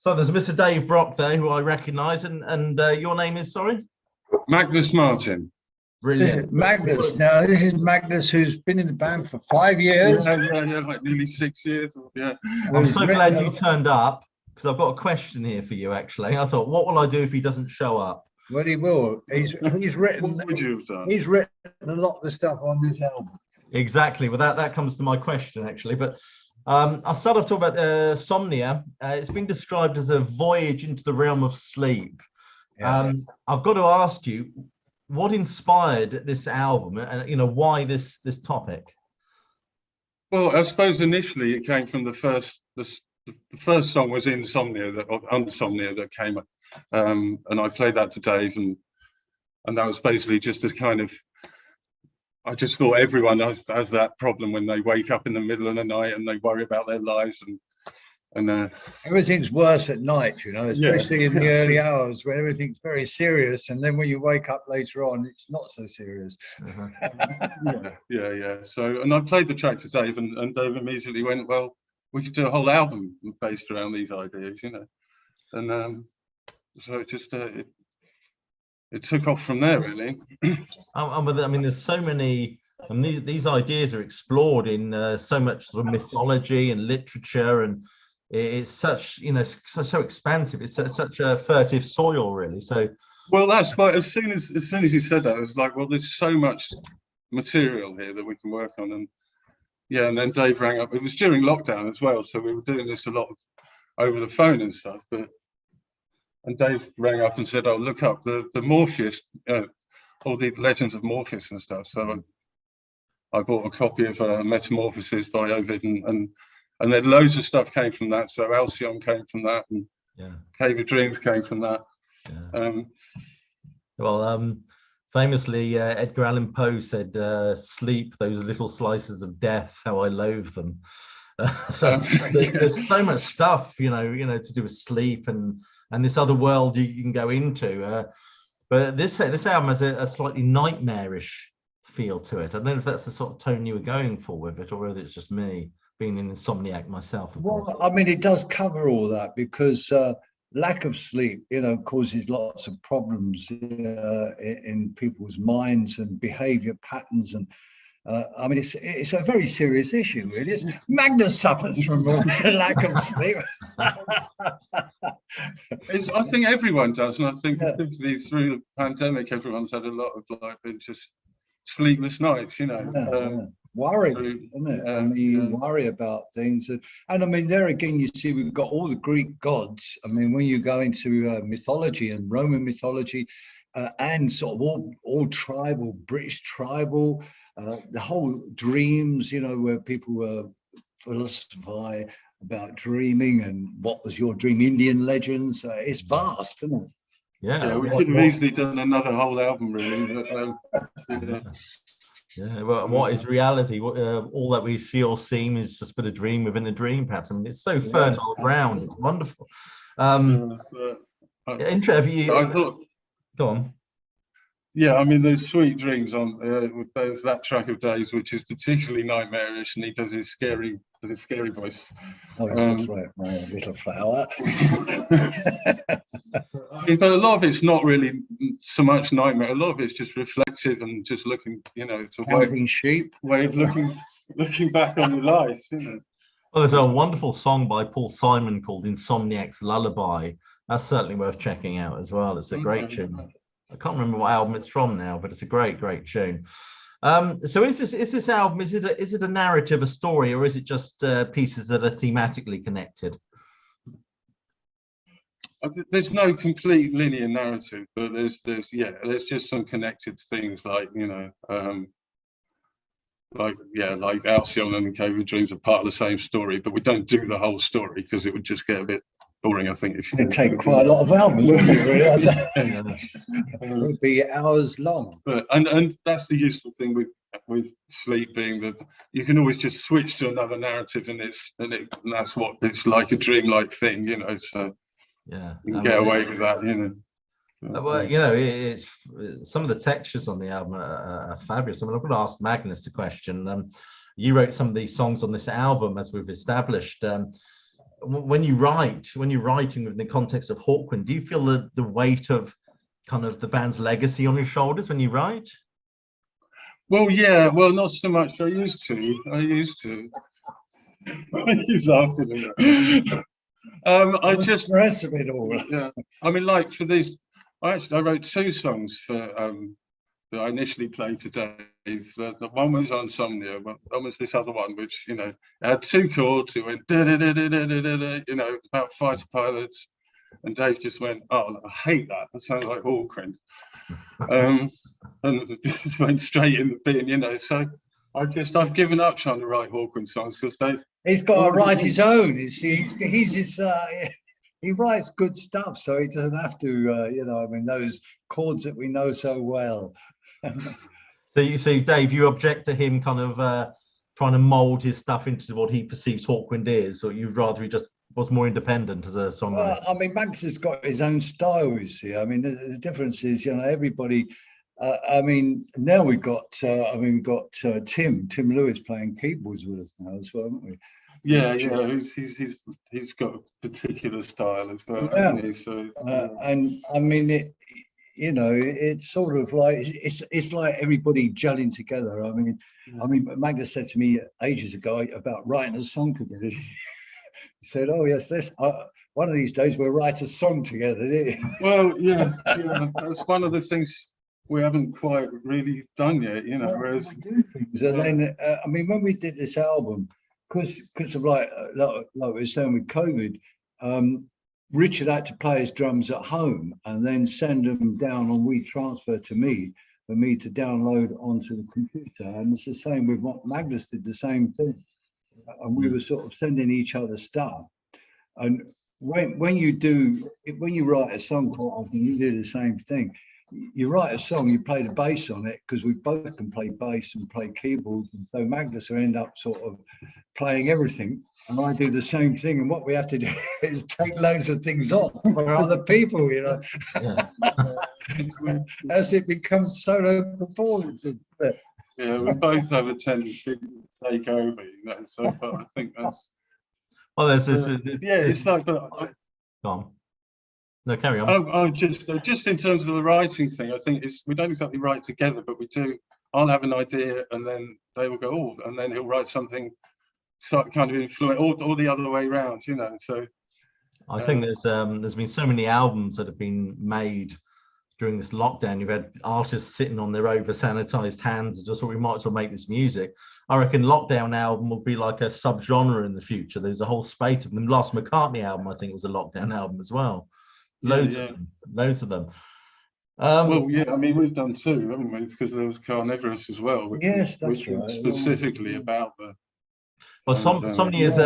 So there's Mr. Dave Brock there, who I recognise, and your name is, sorry? Magnus Martin. Brilliant. This is Magnus. Now, this is Magnus, who's been in the band for 5 years. Yeah, like nearly 6 years. Yeah. I'm so glad you turned up, because I've got a question here for you, actually. I thought, what will I do if he doesn't show up? Well, he will. He's written. What would you have done? He's written a lot of the stuff on this album. Exactly. Well, that comes to my question, actually. But I'll start off talking about Somnia. It's been described as a voyage into the realm of sleep. Yes. I've got to ask you, what inspired this album, and why this topic? Well, I suppose initially it came from the first song was Insomnia, Unsomnia, that came up, and I played that to Dave, and that was basically just as kind of, I just thought everyone has that problem when they wake up in the middle of the night and they worry about their lives, and everything's worse at night, especially in the early hours when everything's very serious, and then when you wake up later on, it's not so serious. Yeah. So, and I played the track to Dave, and Dave immediately went, "Well, we could do a whole album based around these ideas, and so it just it took off from there, really. I mean, there's so many. And these ideas are explored in so much sort of mythology and literature, and it's such, so expansive. It's such a fertile soil, really. So, well, that's why as soon as you said that, I was like, well, there's so much material here that we can work on, and then Dave rang up. It was during lockdown as well, so we were doing this a lot over the phone and stuff. And Dave rang up and said, "Oh, look up the Morpheus, all the legends of Morpheus and stuff." So I bought a copy of Metamorphoses by Ovid, and then loads of stuff came from that. So Alcyone came from that, and Cave of Dreams came from that. Famously, Edgar Allan Poe said, "Sleep, those little slices of death, how I loathe them." So there's so much stuff, to do with sleep and this other world you can go into. But this album has a slightly nightmarish feel to it. I don't know if that's the sort of tone you were going for with it, or whether it's just me being an insomniac myself. Well, I mean, it does cover all that, because lack of sleep, causes lots of problems in people's minds and behavior patterns. And I mean, it's a very serious issue, really. Magnus suffers from lack of sleep. I think everyone does, and I think particularly through the pandemic, everyone's had a lot of just sleepless nights, Worry, isn't it? I mean, you worry about things, and I mean, there again, you see, we've got all the Greek gods. I mean, when you go into mythology and Roman mythology, and sort of all tribal, British tribal, the whole dreams, where people philosophize about dreaming and what was your dream, Indian legends. It's vast, isn't it? Yeah, we could have easily done another whole album, really. Well, what is reality? All that we see or seem is just but a dream within a dream, perhaps. I mean, it's so fertile ground. It's wonderful. I thought. Go on. Yeah, I mean, there's Sweet Dreams on. There's that track of Dave's, which is particularly nightmarish, and he does his scary voice. Oh, that's right, my little flower. But a lot of it's not really so much nightmare. A lot of it's just reflective and just looking, it's a way of looking back on your life. Well, there's a wonderful song by Paul Simon called "Insomniac's Lullaby." That's certainly worth checking out as well. It's a great tune. I can't remember what album it's from now, but it's a great tune. So is this album, is it a narrative, a story, or is it just pieces that are thematically connected? There's no complete linear narrative, but there's just some connected things, like Alcyone and Cave of Dreams are part of the same story, but we don't do the whole story because it would just get a bit boring, I think. It'd take quite a lot of albums, wouldn't it, really? It would be hours long. But and that's the useful thing with sleep, being that you can always just switch to another narrative, and that's what it's like, a dreamlike thing, So you can get away with that, Well, it's some of the textures on the album are fabulous. I mean, I'm going to ask Magnus a question. You wrote some of these songs on this album, as we've established. when you're writing within the context of Hawkwind, do you feel the weight of kind of the band's legacy on your shoulders when you write? Well, yeah, well, not so much. I used to. He's laughing at me. I just stress of it all. Yeah, I mean, like for these, I wrote 2 songs for that I initially played to Dave. The one was on Somnia, but one was this other one, which it had 2 chords. It went da da da da da da da. About fighter pilots, and Dave just went, "Oh, I hate that. That sounds like Hawkwind." And it just went straight in the bin, So I've given up trying to write Hawkwind songs because he's got to write his own. He writes good stuff, so he doesn't have to, those chords that we know so well. So Dave, you object to him kind of trying to mold his stuff into what he perceives Hawkwind is, or you'd rather he just was more independent as a songwriter? Well, I mean, Max has got his own style, you see. I mean, the difference is, everybody. Now we've got Tim Lewis playing keyboards with us now as well, haven't we? Yeah. He's got a particular style as well, hasn't he? So, and I mean, it's sort of like it's like everybody gelling together. I mean, Magnus said to me ages ago about writing a song together. He said, "Oh yes, one of these days we'll write a song together." Well, yeah, that's one of the things we haven't quite really done yet, Whereas we do things, and then when we did this album, because of like we were saying with COVID, Richard had to play his drums at home and then send them down on WeTransfer to me for me to download onto the computer. And it's the same with what Magnus did, the same thing. And we were sort of sending each other stuff. And when you write a song, quite often you do the same thing. You write a song, you play the bass on it, because we both can play bass and play keyboards, and so Magnus will end up sort of playing everything, and I do the same thing. And what we have to do is take loads of things off for other people, Yeah. as it becomes solo performances. Yeah, we both have a tendency to take over, So, but I think that's. Well, there's this. It's like. Go on. No, carry on. Just in terms of the writing thing, I think we don't exactly write together, but we do. I'll have an idea, and then they will go, "Oh," and then he'll write something, kind of influence, or the other way around, So I think there's been so many albums that have been made during this lockdown. You've had artists sitting on their over sanitized hands and just thought, we might as well make this music. I reckon lockdown album will be like a subgenre in the future. There's a whole spate of them. Last McCartney album, I think, was a lockdown album as well. Loads of them. Well, yeah, I mean, we've done 2, haven't we? Because there was Carnivorous as well. Yes, that's right. Specifically about the. Well, Somnia is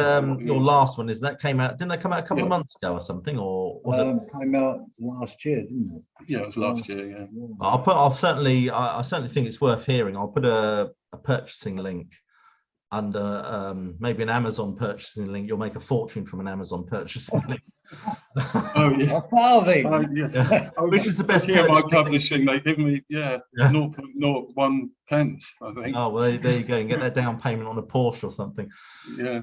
your last one. Didn't that come out a couple of months ago or something, or was it came out last year, didn't it? Yeah, it was last year. Yeah. I certainly think it's worth hearing. I'll put a purchasing link under maybe an Amazon purchasing link. You'll make a fortune from an Amazon purchasing link. Oh yeah, Which is the best? Yeah, my publishing, they give me 0.01 pence, I think. Oh well, there you go. You can get that down payment on a Porsche or something. Yeah.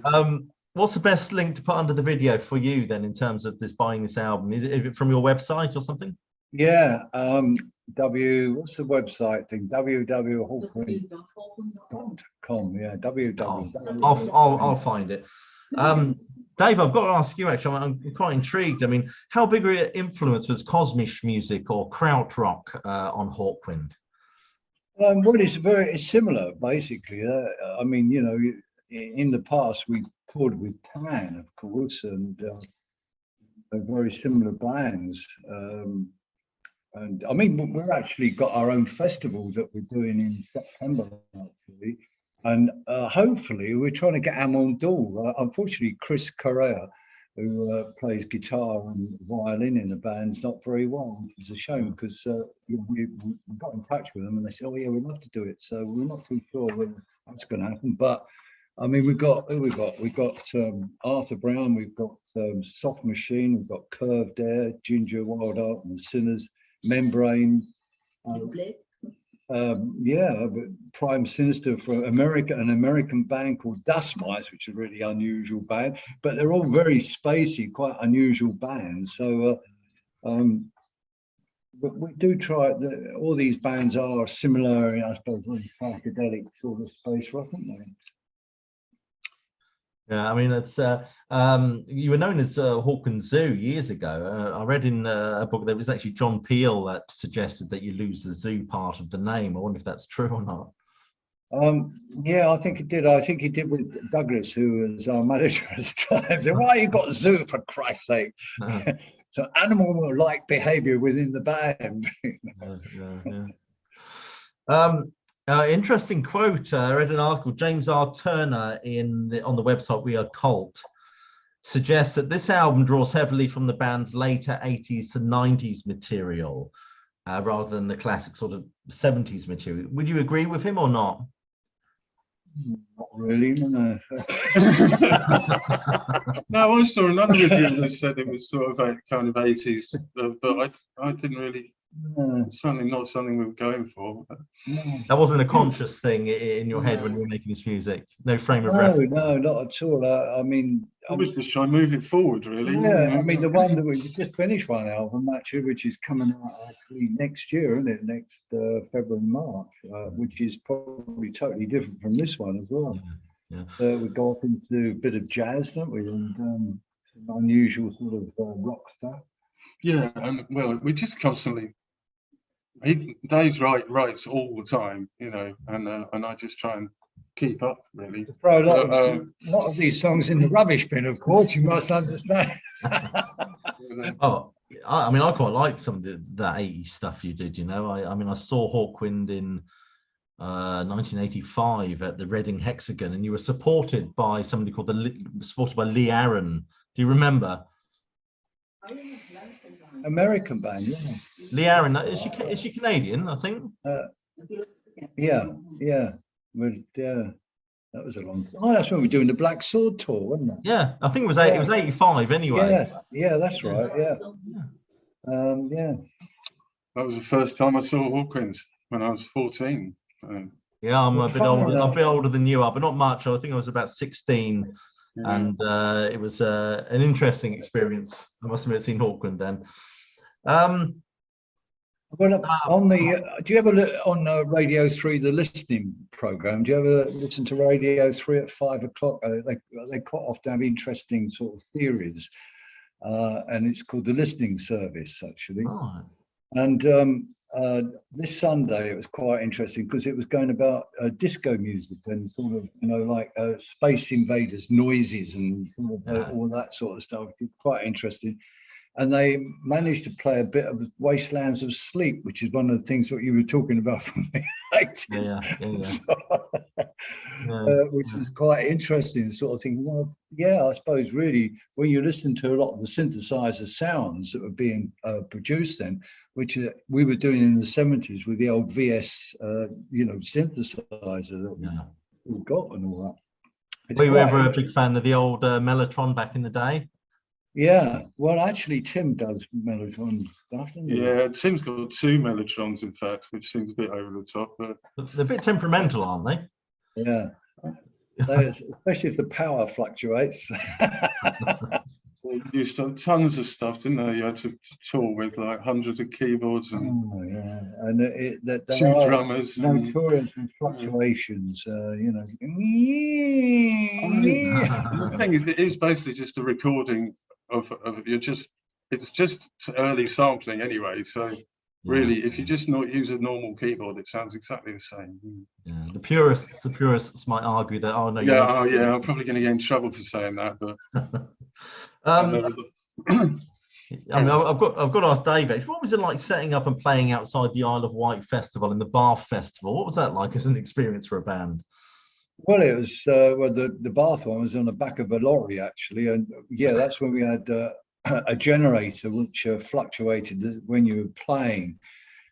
What's the best link to put under the video for you then, in terms of buying this album? Is it from your website or something? Yeah. What's the website thing? www.hawkwind.com. Yeah. www. I'll find it. Dave, I've got to ask you, actually, I'm quite intrigued. I mean, how big an influence was Kosmish music or Krautrock on Hawkwind? Well, it's similar, basically. I mean, in the past, we toured with Pan, of course, and very similar bands. And I mean, we've actually got our own festival that we're doing in September, actually. And hopefully we're trying to get Amondul. Unfortunately, Chris Correa, who plays guitar and violin in the band, is not very well, which is a shame, because we got in touch with them and they said, "Oh yeah, we'd love to do it." So we're not too sure whether that's going to happen. But I mean, we've got Arthur Brown, we've got Soft Machine, we've got Curved Air, Ginger, Wild Art and the Sinners, Membrane. Yeah, but Prime Sinister for America, an American band called Dust Mites, which is a really unusual band, but they're all very spacey, quite unusual bands. So, but we do try. All these bands are similar, I suppose, on psychedelic sort of space rock, aren't they? Yeah, I mean, it's you were known as Hawkwind Zoo years ago. I read in a book that it was actually John Peel that suggested that you lose the zoo part of the name. I wonder if that's true or not. Yeah, I think it did. I think he did with Douglas, who was our manager at the time. Said, "Why you got zoo for Christ's sake?" So animal-like behaviour within the band. Interesting quote. I read an article. James R. Turner on the website We Are Cult suggests that this album draws heavily from the band's later 80s to 90s material rather than the classic sort of 70s material. Would you agree with him or not? Not really, no. No, I saw another review that said it was sort of a kind of 80s, but I didn't really. Certainly not something we were going for. That wasn't a conscious thing in your head when you were making this music. No frame of reference. No, not at all. I mean, I was just trying to move it forward, really. Yeah, I mean, the one that we just finished one album actually, which is coming out actually next year, isn't it? Next February, March, which is probably totally different from this one as well. Yeah. We go off into a bit of jazz, don't we? And some unusual sort of rock stuff. Yeah, and well, we just constantly. Dave's writes all the time, you know, and I just try and keep up, really. To throw a lot of these songs in the rubbish bin, of course, you must understand. Oh, I mean, I quite like some of the 80s stuff you did, you know. I mean, I saw Hawkwind in 1985 at the Reading Hexagon, and you were supported by somebody called supported by Lee Aaron. Do you remember? American band, yeah. Lee Aaron, is she Canadian? I think. Yeah. Well, yeah, that was a long time. Oh, that's when we were doing the Black Sword tour, wasn't it? Yeah, I think it was 85 anyway. Yes, yeah, that's right. Yeah. Yeah. That was the first time I saw Hawkwind when I was 14. Yeah, I'm a bit older than you are, but not much. I think I was about 16. Yeah. And it was an interesting experience. I must admit, seen Hawkwind then. Well, on the do you ever look on Radio 3, the listening program? Do you ever listen to Radio 3 at 5 o'clock? They quite often have interesting sort of theories, and it's called the Listening Service, actually. Oh. And this Sunday it was quite interesting because it was going about disco music and sort of, you know, like Space Invaders noises and sort of, all that sort of stuff. It's quite interesting. And they managed to play a bit of Wastelands of Sleep, which is one of the things that you were talking about from the 80s. Which was quite interesting, sort of thinking, well, yeah, I suppose really when you listen to a lot of the synthesizer sounds that were being produced then, which we were doing in the 70s with the old VS, you know, synthesizer that we've got and all that. Were you ever a big fan of the old Mellotron back in the day? Yeah, well, actually, Tim does Mellotron stuff, doesn't he? Yeah, Tim's got 2 Mellotrons, in fact, which seems a bit over the top. But they're a bit temperamental, aren't they? Yeah, especially if the power fluctuates. Well, you used to have tons of stuff, didn't they? You had to tour with like hundreds of keyboards and and 2 drummers. Notorious with fluctuations, you know. The thing is, it is basically just a recording of it's just early sampling anyway. So really, if you just use a normal keyboard, it sounds exactly the same. Yeah, the purists might argue that. Oh no. I'm probably going to get in trouble for saying that, but. I mean, I've got to ask Dave, actually, what was it like setting up and playing outside the Isle of Wight festival and the Bath festival? What was that like as an experience for a band? Well, it was the Bath one was on the back of a lorry actually, and yeah, that's when we had a generator which fluctuated when you were playing.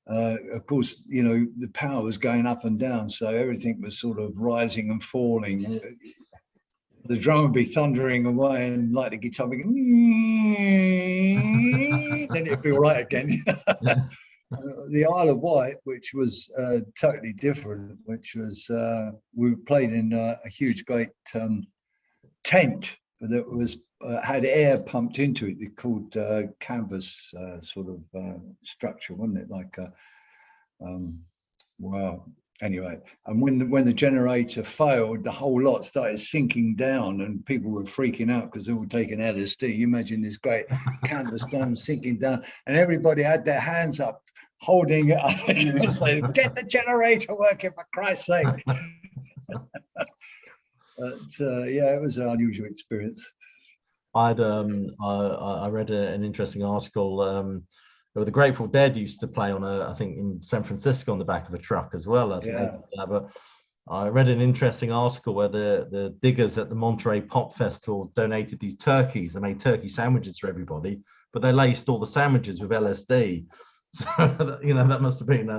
Of course, you know, the power was going up and down, so everything was sort of rising and falling. The drum would be thundering away, and like the guitar would be, then it'd be all right again. the Isle of Wight, which was totally different, which was we played in a huge, great tent that was had air pumped into it. It's called canvas sort of structure, wasn't it? Like a wow. Anyway, and when the generator failed, the whole lot started sinking down, and people were freaking out because they were taking LSD. You imagine this great canvas dome sinking down, and everybody had their hands up, holding it up, saying, "Get the generator working, for Christ's sake!" But yeah, it was an unusual experience. I read an interesting article. The Grateful Dead used to play on I think in San Francisco on the back of a truck as well. I think but I read an interesting article where the diggers at the Monterey Pop Festival donated these turkeys. They made turkey sandwiches for everybody, but they laced all the sandwiches with LSD. So that must have been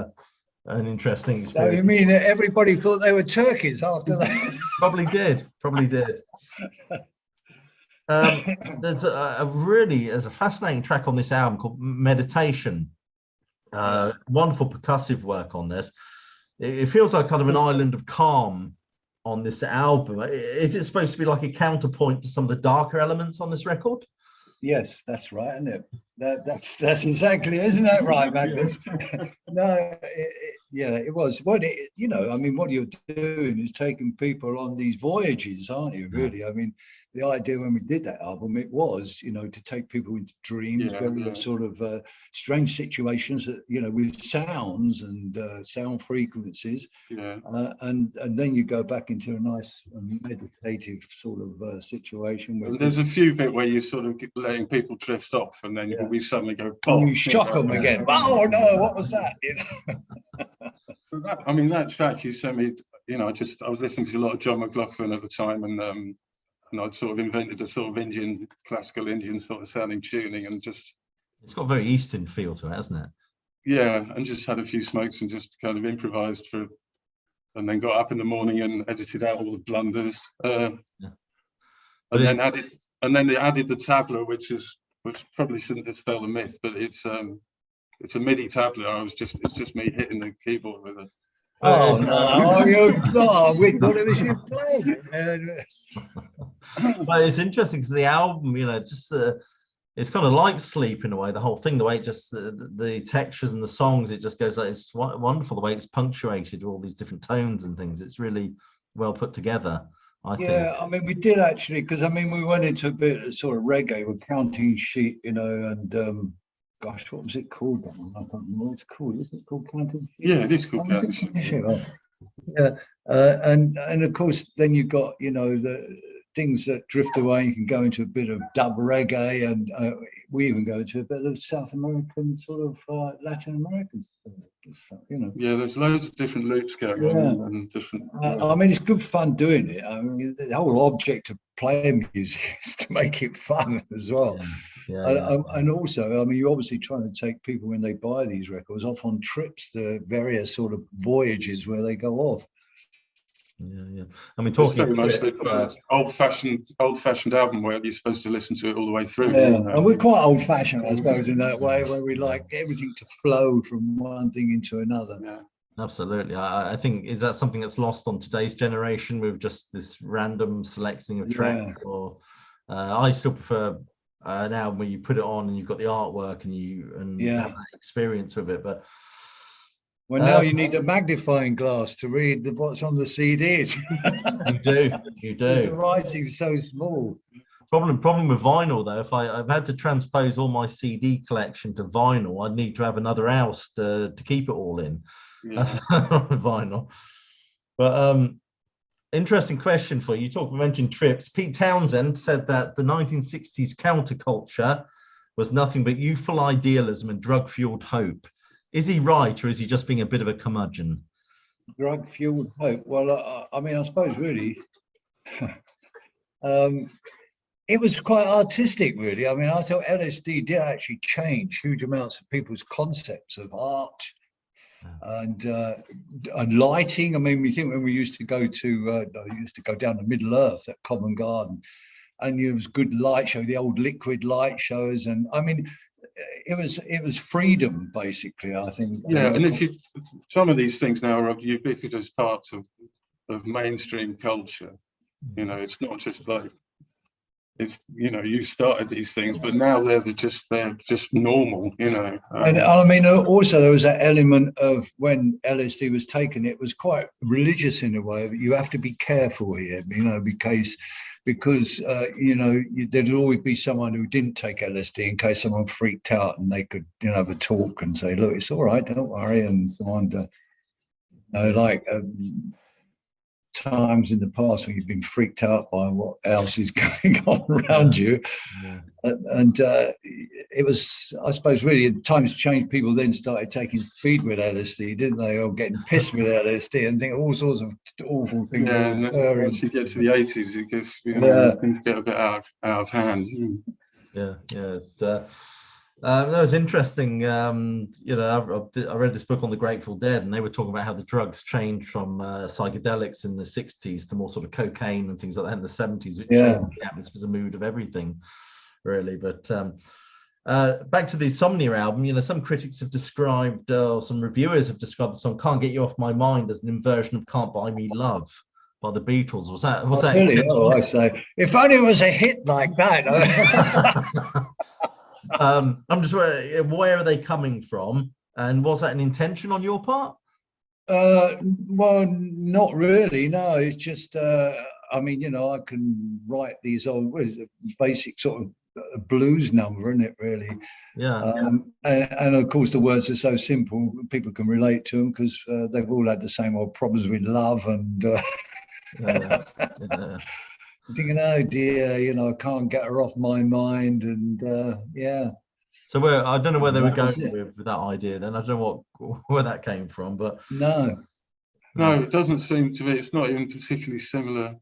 an interesting experience. So you mean everybody thought they were turkeys after that? Probably did. There's a fascinating track on this album called Meditation. Wonderful percussive work on this. It feels like kind of an island of calm on this album. Is it supposed to be like a counterpoint to some of the darker elements on this record? Yes, that's right, isn't it? That's exactly, isn't that right, Magnus? No, it was. What I mean, what you're doing is taking people on these voyages, aren't you? Really, I mean, the idea when we did that album, it was, to take people into dreams, very sort of strange situations that, with sounds and sound frequencies, and then you go back into a nice meditative sort of situation. Where there's a few bit where you're sort of letting people drift off, and then we suddenly go, "Pop!" You shock them again. Oh no, what was that? That track you sent me, I was listening to a lot of John McLaughlin at the time, and I'd sort of invented a sort of classical Indian sort of sounding tuning, and just it's got a very Eastern feel to it, hasn't it? Yeah, and just had a few smokes and just kind of improvised and then got up in the morning and edited out all the blunders, and then they added the tabla, which probably shouldn't dispel the myth, but it's a MIDI tabla. It's just me hitting the keyboard with it. Oh no! We thought it was you playing. But it's interesting because the album, it's kind of like Sleep in a way. The whole thing, the way it just the textures and the songs, it just goes like, it's wonderful the way it's punctuated with all these different tones and things. It's really well put together. I think. I mean, we did actually, because we went into a bit of sort of reggae with Counting Sheep, and gosh, what was it called? That one? I don't know what it's called. Isn't it called Counting Sheep? Yeah, it is called Counting Sheep. Yeah, and of course, then you got the things that drift away. You can go into a bit of dub reggae, and we even go into a bit of South American sort of Latin American stuff. Yeah, there's loads of different loops going on and different. I mean, it's good fun doing it. I mean, the whole object of playing music is to make it fun as well. And also, I mean, you're obviously trying to take people when they buy these records off on trips to various sort of voyages where they go off. Yeah. I mean, talking very much old-fashioned album where you're supposed to listen to it all the way through. And we're quite old-fashioned, I suppose, in that way, where we like everything to flow from one thing into another. Yeah. Absolutely. I think, is that something that's lost on today's generation with just this random selecting of tracks? Or I still prefer an album where you put it on and you've got the artwork and have that experience with it. But well, now you need a magnifying glass to read what's on the CDs. You do. The writing's so small. Problem with vinyl though, if I've had to transpose all my CD collection to vinyl, I'd need to have another house to keep it all in. Vinyl. But interesting question for you. Mentioned trips. Pete Townsend said that the 1960s counterculture was nothing but youthful idealism and drug-fueled hope. Is he right, or is he just being a bit of a curmudgeon? Drug-fueled hope. Well, I mean, I suppose really, it was quite artistic, really. I mean, I thought LSD did actually change huge amounts of people's concepts of art and lighting. I mean, we think when we used to go down to Middle Earth at Covent Garden, and there was good light show, the old liquid light shows, and I mean, it was freedom, basically, I think. Yeah, and some of these things now are ubiquitous parts of mainstream culture. You know, it's not just like, it's, you know, you started these things, but now they're just normal, you know. And I mean, also there was that element of when LSD was taken, it was quite religious in a way. You have to be careful here, you know, because you know, there'd always be someone who didn't take LSD in case someone freaked out, and they could, you know, have a talk and say, look, it's all right, don't worry, and so on. You know, like times in the past when you've been freaked out by what else is going on around you. Yeah. And it was, I suppose, really, times changed. People then started taking speed with LSD, didn't they? Or getting pissed with LSD and think all sorts of awful things. Yeah, and then once you get to the 80s, it gets, you know, things get a bit out of hand. Yeah, yeah. That was interesting. You know, I read this book on the Grateful Dead, and they were talking about how the drugs changed from psychedelics in the 60s to more sort of cocaine and things like that in the 70s, which changed the atmosphere, the mood of everything, really. But back to the Somnia album, you know, some critics have described, some reviewers have described the song "Can't Get You Off My Mind" as an inversion of "Can't Buy Me Love" by the Beatles. Was that really? Oh, I say, if only it was a hit like that. I'm just where are they coming from, and was that an intention on your part? Well, not really. No, it's just I mean, you know, I can write these old basic sort of blues number, isn't it, really? Yeah. And of course the words are so simple, people can relate to them because they've all had the same old problems with love and Yeah. thinking, oh dear, you know, I can't get her off my mind, and yeah. So I don't know where they were going with that idea then. I don't know where that came from, but no, it doesn't seem to be. It's not even particularly similar.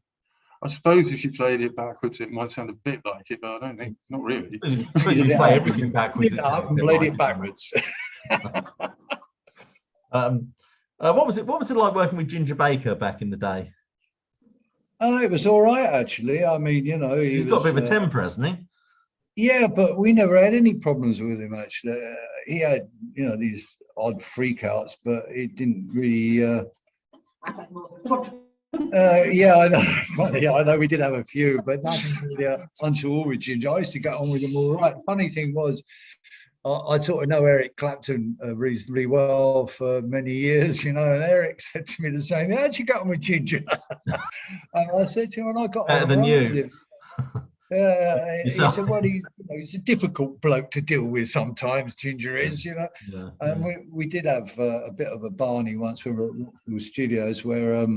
I suppose if you played it backwards, it might sound a bit like it, but I don't think, not really. If you play everything backwards, I haven't played it backwards. What was it like working with Ginger Baker back in the day? Oh, it was all right, actually. I mean, you know, He's got a bit of a temper, hasn't he? Yeah, but we never had any problems with him, actually. He had, you know, these odd freakouts, but it didn't really. Yeah, I know. Yeah, I know we did have a few, but nothing really untoward with Ginger. I used to get on with him all right. Funny thing was, I sort of know Eric Clapton reasonably well for many years, you know, and Eric said to me the same, how'd you get on with Ginger? And I said to him, I got better on than with you. him. He said, well, he's a difficult bloke to deal with sometimes, Ginger is, you know. Yeah, and we did have a bit of a Barney once. We were at the studios where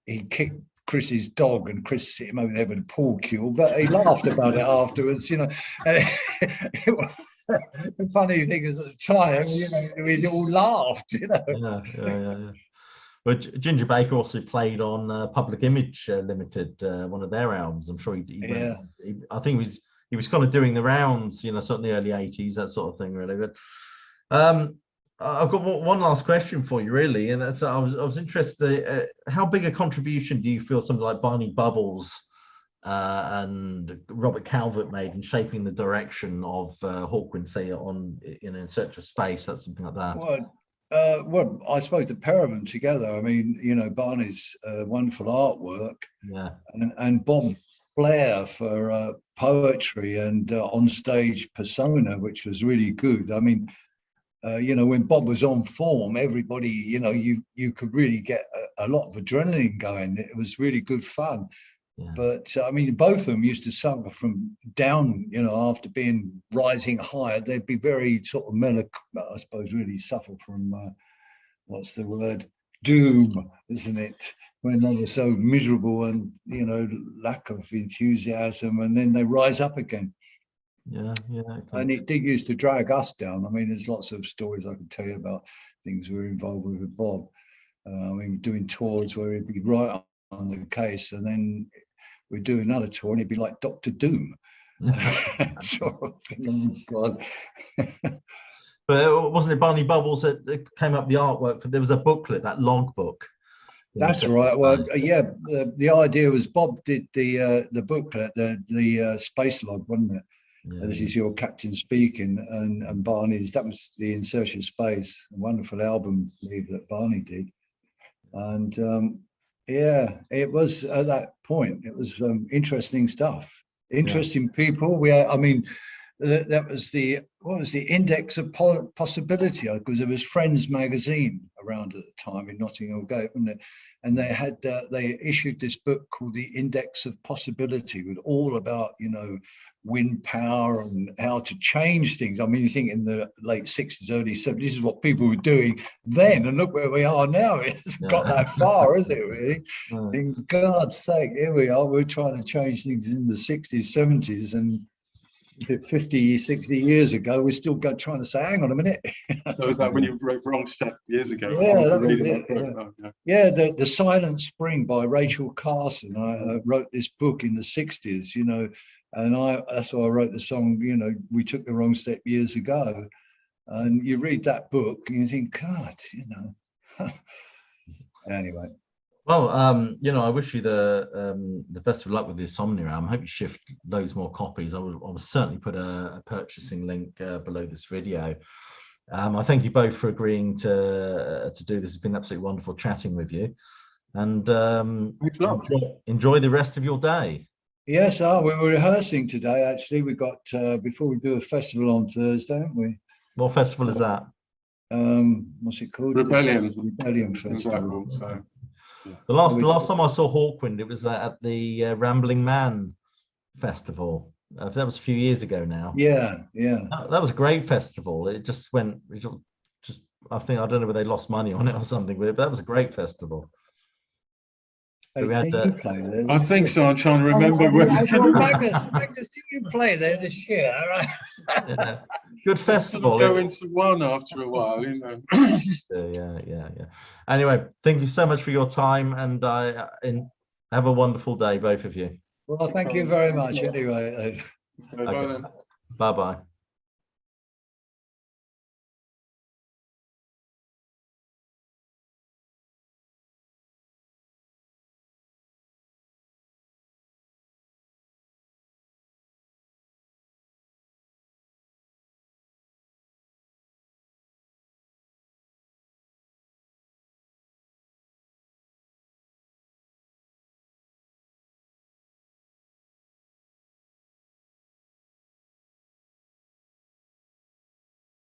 he kicked Chris's dog, and Chris hit him over there with a pool cue, but he laughed about it afterwards, you know. The funny thing is, at the time, you know, we all laughed, you know. Yeah. But Ginger Baker also played on Public Image Limited, one of their albums. I'm sure I think he was kind of doing the rounds, you know, sort of in the early 80s, that sort of thing, really. But I've got one last question for you, really, and that's I was interested. How big a contribution do you feel something like Barney Bubbles and Robert Calvert made in shaping the direction of Hawkwind, say, in Search of Space, that's something like that? Well, I suppose the pair of them together. I mean, you know, Barney's wonderful artwork, yeah, and Bob flair for poetry and on-stage persona, which was really good. I mean, you know, when Bob was on form, everybody, you know, you could really get a lot of adrenaline going. It was really good fun. Yeah. But I mean, both of them used to suffer from down, you know, after being rising higher, they'd be very sort of I suppose, really suffer from, what's the word? Doom, isn't it? When they were so miserable and, you know, lack of enthusiasm, and then they rise up again. Yeah. And it did used to drag us down. I mean, there's lots of stories I can tell you about things we were involved with Bob. I mean, doing tours where he'd be right on the case, and then we'd do another tour and he'd be like Dr. Doom. Sort of thing. Oh, God. But wasn't it Barney Bubbles that came up the artwork for? There was a booklet, that log book. That's right. Well, yeah, the idea was Bob did the booklet, the space log, wasn't it? This is your captain speaking, and Barney's, that was the Insertion Space, a wonderful album that Barney did. And yeah, it was at that point, it was interesting stuff, interesting people. I mean, that was what was the Index of Possibility, because there was Friends magazine around at the time in Notting Gate, wasn't it? And they had they issued this book called the Index of Possibility, with all about, you know, wind power and how to change things. I mean, you think in the late 60s, early 70s, this is what people were doing then, and look where we are now. It hasn't got that far, has it, really? In God's sake, here we are, we're trying to change things in the 60s, 70s, and 50, 60 years ago, we're still trying to say, hang on a minute. So is that when you wrote Wrong Step years ago? Yeah, that was it, yeah. The Silent Spring by Rachel Carson. I wrote this book in the 60s, you know, and that's why I wrote the song, you know, We Took the Wrong Step years ago. And you read that book and you think, God, you know. Anyway. Well, you know, I wish you the best of luck with the Somnia album. I hope you shift loads more copies. I will certainly put a purchasing link below this video. I thank you both for agreeing to do this. It's been absolutely wonderful chatting with you, and enjoy the rest of your day. Yes, we were rehearsing today. Actually, we got before we do a festival on Thursday, haven't we? What festival is that? What's it called? Rebellion Festival. So. The last time I saw Hawkwind, it was at the Rambling Man Festival. That was a few years ago now. Yeah. That was a great festival. It just went, I think, I don't know whether they lost money on it or something, but that was a great festival. Hey, I think so. I'm trying to remember. Magnus, did you play there this year? Yeah. Good festival. Go into one after a while, you know. Yeah. Anyway, thank you so much for your time, and have a wonderful day, both of you. Well, thank you very much. Anyway, bye. Bye-bye.